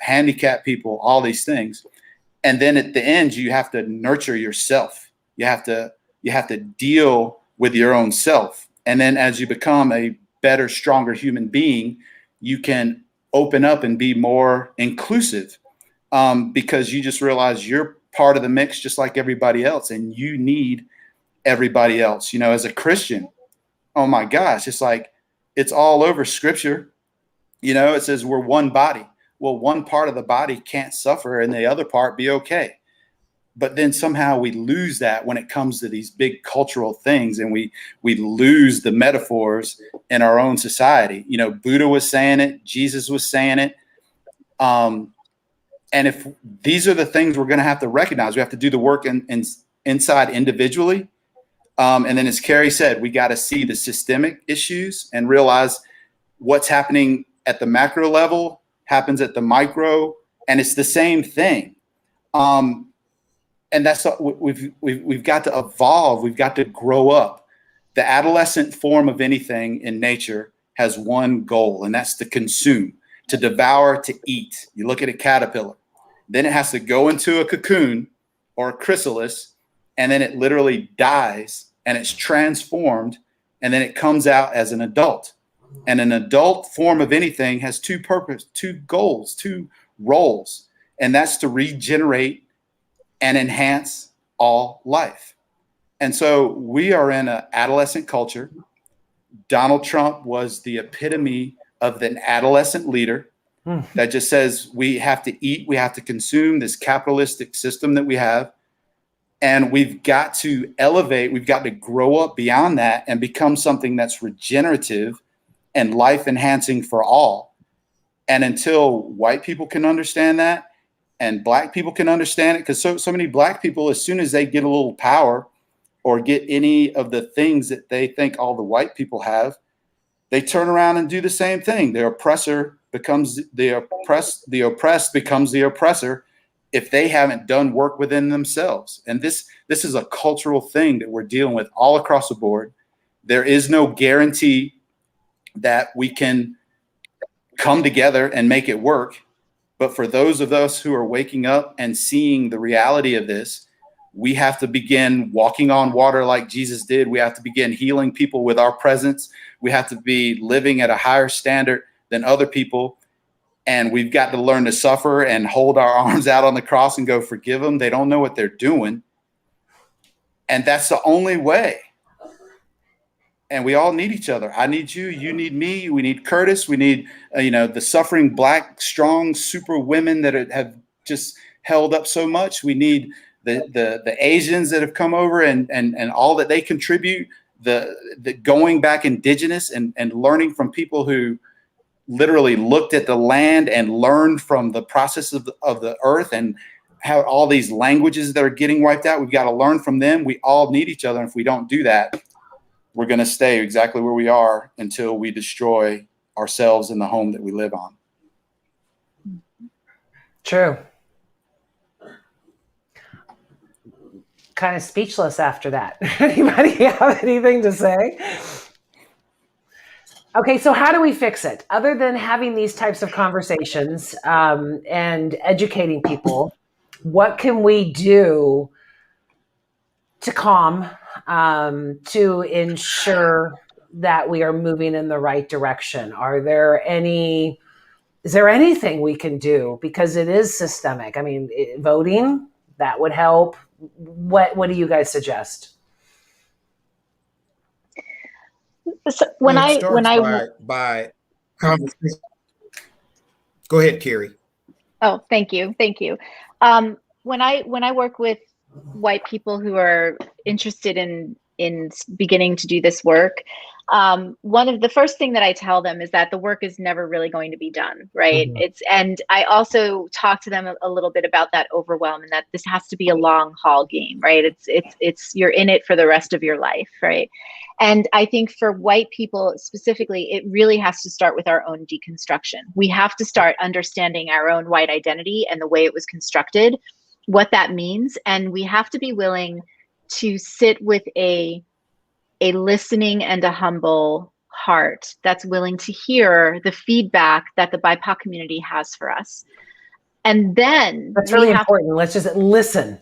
handicapped people, all these things. And then at the end, you have to nurture yourself. You have to deal with your own self. And then as you become a better, stronger human being, you can open up and be more inclusive, because you just realize you're part of the mix just like everybody else, and you need everybody else. You know, as a Christian, oh my gosh, it's like, it's all over scripture. You know, it says we're one body. Well, one part of the body can't suffer and the other part be okay. But then somehow we lose that when it comes to these big cultural things, and we lose the metaphors in our own society. You know, Buddha was saying it, Jesus was saying it. And if these are the things we're going to have to recognize, we have to do the work inside individually. And then, as Kerry said, we got to see the systemic issues and realize what's happening at the macro level happens at the micro, and it's the same thing. And that's what we've got to evolve. We've got to grow up. The adolescent form of anything in nature has one goal, and that's to consume, to devour, to eat. You look at a caterpillar, then it has to go into a cocoon or a chrysalis, and then it literally dies and it's transformed, and then it comes out as an adult. And an adult form of anything has two goals, two roles, and that's to regenerate and enhance all life. And so we are in an adolescent culture. Donald Trump was the epitome of an adolescent leader that just says we have to eat, we have to consume, this capitalistic system that we have. And we've got to elevate, we've got to grow up beyond that and become something that's regenerative and life enhancing for all. And until white people can understand that, and Black people can understand it, because so many Black people, as soon as they get a little power or get any of the things that they think all the white people have, they turn around and do the same thing. The oppressor becomes the oppressed becomes the oppressor if they haven't done work within themselves. And this is a cultural thing that we're dealing with all across the board. There is no guarantee that we can come together and make it work. But for those of us who are waking up and seeing the reality of this, we have to begin walking on water like Jesus did. We have to begin healing people with our presence. We have to be living at a higher standard than other people. And we've got to learn to suffer and hold our arms out on the cross and go, forgive them. They don't know what they're doing. And that's the only way. And we all need each other. I need you. You need me. We need Curtis. We need, the suffering Black, strong, super women that have just held up so much. We need the Asians that have come over and all that they contribute. The going back indigenous and learning from people who literally looked at the land and learned from the process of the earth and how all these languages that are getting wiped out. We've got to learn from them. We all need each other. And if we don't do that, we're going to stay exactly where we are until we destroy ourselves and the home that we live on. True. Kind of speechless after that. Anybody have anything to say? Okay, so how do we fix it? Other than having these types of conversations and educating people, what can we do to calm, to ensure that we are moving in the right direction? Is there anything we can do? Because it is systemic. I mean, voting, that would help. What do you guys suggest? So when I go ahead, Kerry. Oh, thank you. When I work with white people who are interested in beginning to do this work, one of the first thing that I tell them is that the work is never really going to be done, right? Mm-hmm. And I also talk to them a little bit about that overwhelm and that this has to be a long haul game, right? It's you're in it for the rest of your life, right? And I think for white people specifically, it really has to start with our own deconstruction. We have to start understanding our own white identity and the way it was constructed, what that means. And we have to be willing to sit with a listening and a humble heart that's willing to hear the feedback that the BIPOC community has for us. And then that's really important. Let's just listen.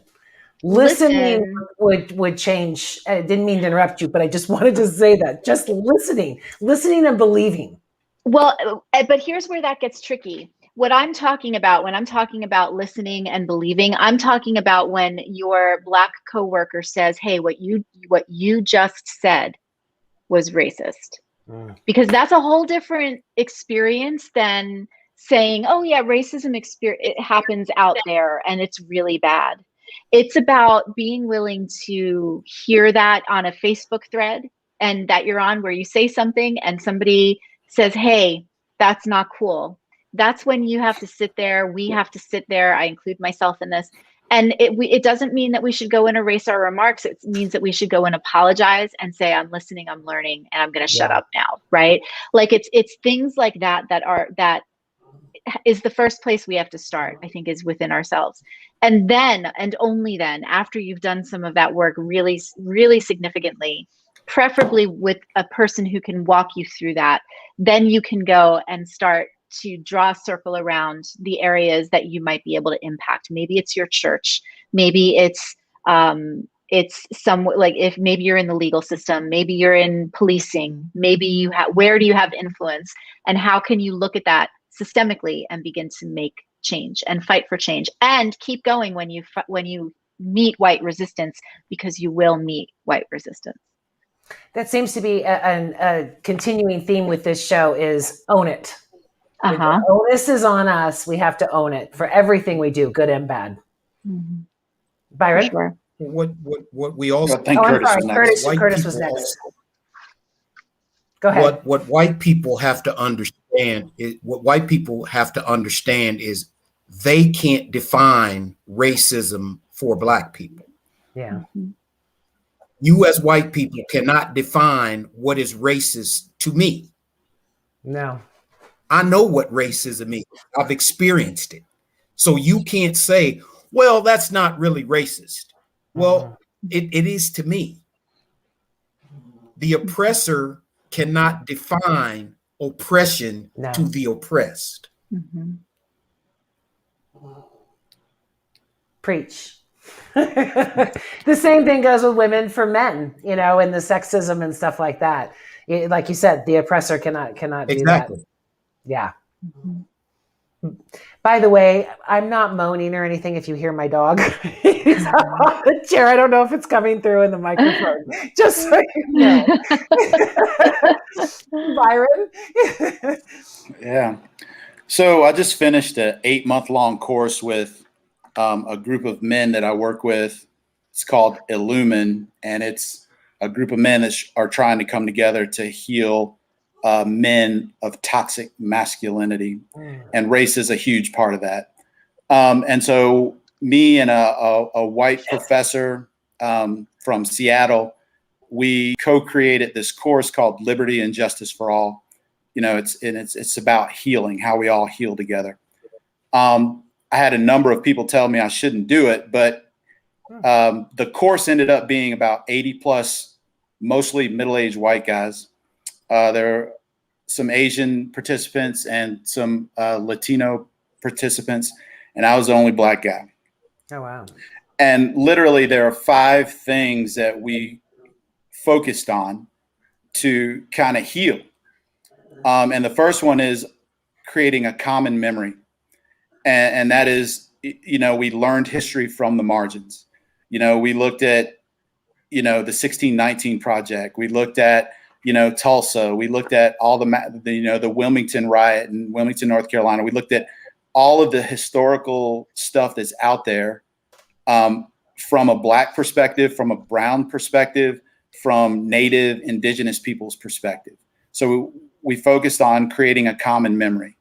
Listening would change. I didn't mean to interrupt you, but I just wanted to say that. Just listening and believing. Well, but here's where that gets tricky. what I'm talking about when I'm talking about listening and believing, I'm talking about when your Black coworker says, hey, what you just said was racist. Because that's a whole different experience than saying, oh yeah, racism it happens out there and it's really bad. It's about being willing to hear that on a Facebook thread and that you're on, where you say something and somebody says, hey, that's not cool. That's when you have to sit there. We have to sit there. I include myself in this. And it doesn't mean that we should go and erase our remarks. It means that we should go and apologize and say, I'm listening, I'm learning, and I'm going to shut up now. Right. Like it's things like that that is the first place we have to start, I think, is within ourselves. And then, and only then, after you've done some of that work really, really significantly, preferably with a person who can walk you through that, then you can go and start to draw a circle around the areas that you might be able to impact. Maybe it's your church. Maybe it's some, like, if maybe you're in the legal system, maybe you're in policing, maybe you have, where do you have influence, and how can you look at that systemically and begin to make change and fight for change, and keep going when you meet white resistance, because you will meet white resistance. That seems to be a continuing theme with this show, is own it. The onus is on us. We have to own it for everything we do, good and bad. Mm-hmm. Byron? Sure. What we also think Curtis was next. Go ahead. What white people have to understand is they can't define racism for Black people. Yeah. Mm-hmm. You as white people cannot define what is racist to me. No. I know what racism is. I've experienced it. So you can't say, well, that's not really racist. Well, it is to me. The oppressor cannot define oppression to the oppressed. Mm-hmm. Preach. The same thing goes with women for men, and the sexism and stuff like that. Like you said, the oppressor cannot Exactly. do that. Yeah. Mm-hmm. By the way, I'm not moaning or anything. If you hear my dog, he's on the chair. I don't know if it's coming through in the microphone. Just so you know. Byron? Yeah. So I just finished an 8-month-long course with a group of men that I work with. It's called Illumine, and it's a group of men that are trying to come together to heal men of toxic masculinity, and race is a huge part of that. And so me and a white professor from Seattle, we co-created this course called Liberty and Justice for All. It's about healing, how we all heal together. I had a number of people tell me I shouldn't do it, but the course ended up being about 80 plus, mostly middle-aged white guys. There are some Asian participants and some Latino participants, and I was the only Black guy. Oh, wow. And literally there are 5 things that we focused on to kind of heal. And the first one is creating a common memory. And that is, we learned history from the margins. We looked at, the 1619 Project. We looked at, Tulsa. We looked at all the Wilmington riot in Wilmington, North Carolina. We looked at all of the historical stuff that's out there from a Black perspective, from a brown perspective, from Native, indigenous people's perspective. So we focused on creating a common memory.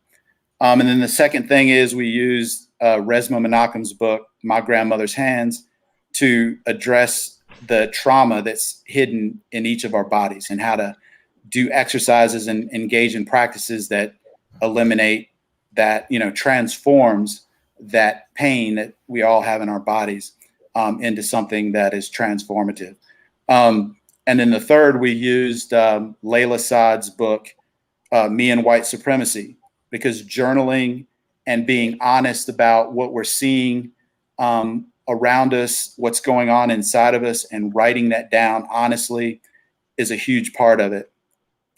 And then the second thing is we used Resmaa Menakem's book, My Grandmother's Hands, to address the trauma that's hidden in each of our bodies, and how to do exercises and engage in practices that eliminate that, transforms that pain that we all have in our bodies into something that is transformative. And then the third, we used Layla Saad's book, Me and White Supremacy, because journaling and being honest about what we're seeing around us, what's going on inside of us, and writing that down honestly is a huge part of it.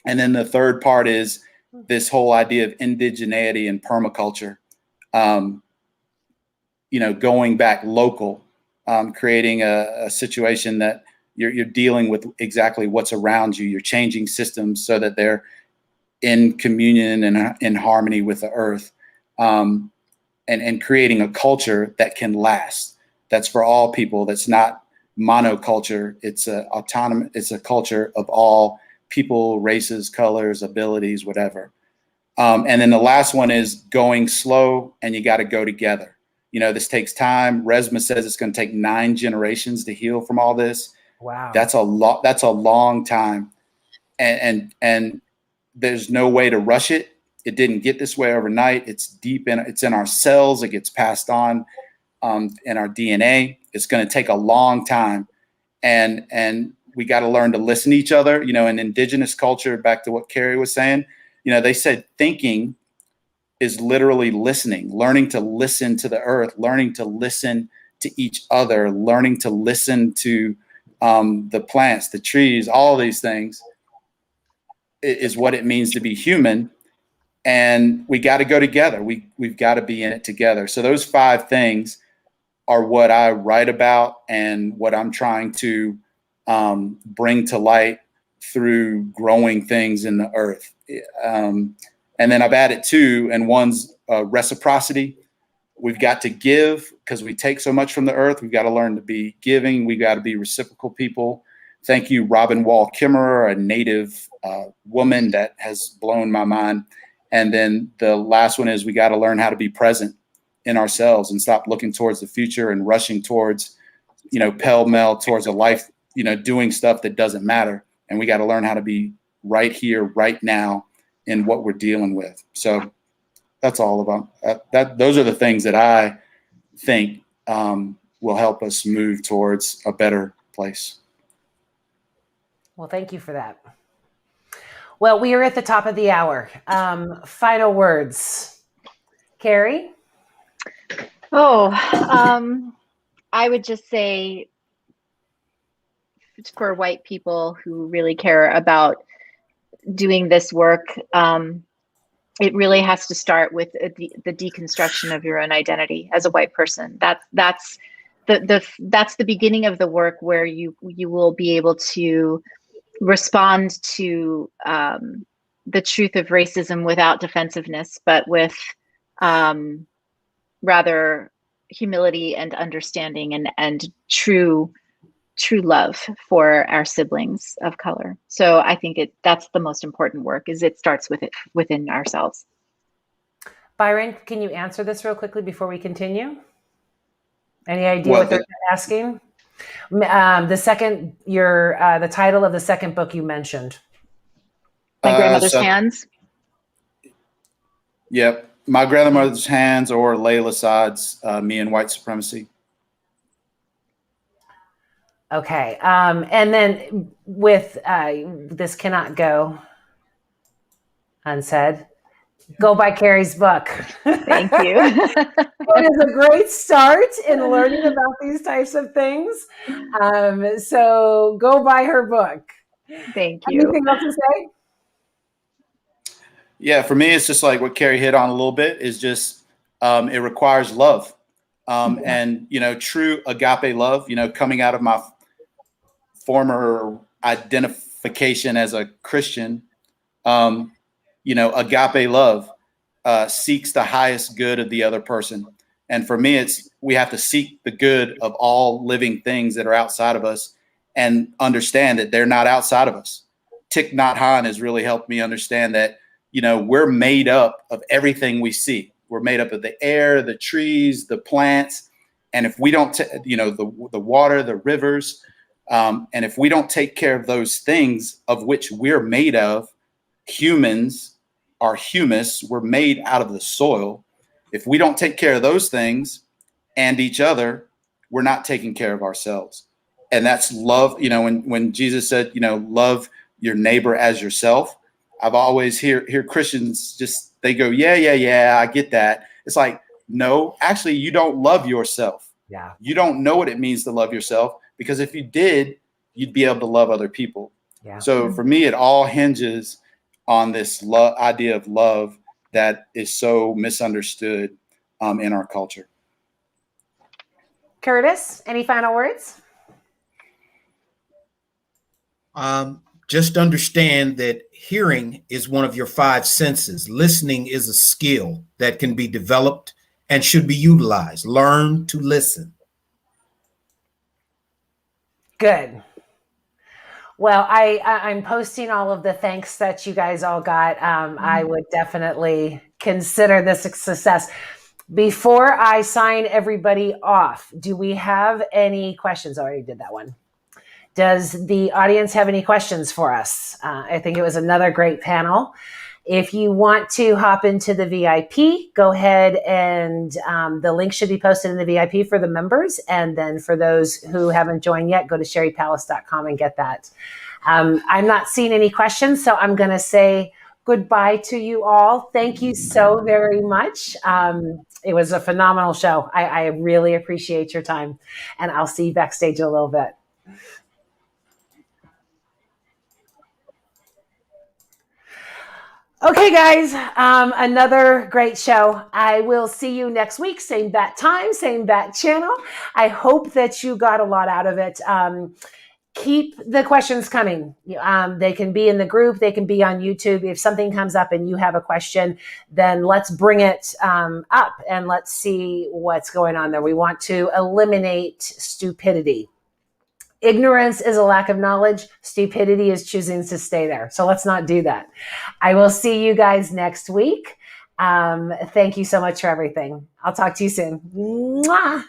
And then the third part is this whole idea of indigeneity and permaculture, going back local, creating a situation that you're dealing with exactly what's around you. You're changing systems so that they're in communion and in harmony with the earth, and creating a culture that can last. That's for all people. That's not monoculture. It's a culture of all people, races, colors, abilities, whatever. And then the last one is going slow, and you got to go together. This takes time. Resma says it's going to take 9 generations to heal from all this. Wow. That's a lot. That's a long time. And there's no way to rush it. It didn't get this way overnight. It's it's in our cells. It gets passed on in our DNA. It's going to take a long time. And we got to learn to listen to each other. In indigenous culture, back to what Kerry was saying, they said thinking is literally listening, learning to listen to the earth, learning to listen to each other, learning to listen to the plants, the trees, all these things is what it means to be human. And we got to go together. We've got to be in it together. So those 5 things are what I write about and what I'm trying to bring to light through growing things in the earth. And then I've added 2, and one's reciprocity. We've got to give because we take so much from the earth. We've got to learn to be giving. We've got to be reciprocal people. Thank you, Robin Wall Kimmerer, a native woman that has blown my mind. And then the last one is we got to learn how to be present in ourselves and stop looking towards the future and rushing towards, pell-mell towards a life, doing stuff that doesn't matter. And we got to learn how to be right here, right now in what we're dealing with. So that's all about that. Those are the things that I think will help us move towards a better place. Well, thank you for that. Well, we are at the top of the hour. Final words. Kerry? I would just say for white people who really care about doing this work, it really has to start with the deconstruction of your own identity as a white person. That's the beginning of the work where you will be able to respond to the truth of racism without defensiveness, but with rather humility and understanding and true love for our siblings of color. So I think that's the most important work, is it starts within ourselves. Byron, can you answer this real quickly before we continue? Any idea what they're asking? The title of the second book you mentioned. My Grandmother's Hands. Yep. My Grandmother's Hands, or Layla Saad's Me and White Supremacy. Okay. And then with this cannot go unsaid. Go buy Kerry's book. Thank you. It is a great start in learning about these types of things. So go buy her book. Thank you. Anything else to say? Yeah, for me, it's just like what Kerry hit on a little bit, is just it requires love. And, true agape love, coming out of my former identification as a Christian, agape love seeks the highest good of the other person. And for me, we have to seek the good of all living things that are outside of us and understand that they're not outside of us. Thich Nhat Hanh has really helped me understand that, we're made up of everything we see. We're made up of the air, the trees, the plants. And if we don't, the water, the rivers, and if we don't take care of those things of which we're made of, humans are humus, we're made out of the soil. If we don't take care of those things and each other, we're not taking care of ourselves. And that's love. When Jesus said, love your neighbor as yourself, I've always hear Christians they go, yeah, I get that. It's like, no, actually, you don't love yourself. Yeah. You don't know what it means to love yourself, because if you did, you'd be able to love other people. Yeah. So for me, it all hinges on this idea of love that is so misunderstood in our culture. Curtis, any final words? Just understand that hearing is one of your five senses. Listening is a skill that can be developed and should be utilized. Learn to listen. Good. Well, I'm posting all of the thanks that you guys all got. I would definitely consider this a success. Before I sign everybody off, do we have any questions? I already did that one. Does the audience have any questions for us? I think it was another great panel. If you want to hop into the VIP, go ahead and the link should be posted in the VIP for the members. And then for those who haven't joined yet, go to sherrypalace.com and get that. I'm not seeing any questions, so I'm going to say goodbye to you all. Thank you so very much. It was a phenomenal show. I really appreciate your time, and I'll see you backstage a little bit. Okay, guys, another great show. I will see you next week. Same bat time, same bat channel. I hope that you got a lot out of it. Keep the questions coming. They can be in the group. They can be on YouTube. If something comes up and you have a question, then let's bring it up and let's see what's going on there. We want to eliminate stupidity. Ignorance is a lack of knowledge. Stupidity is choosing to stay there. So let's not do that. I will see you guys next week. Thank you so much for everything. I'll talk to you soon. Mwah!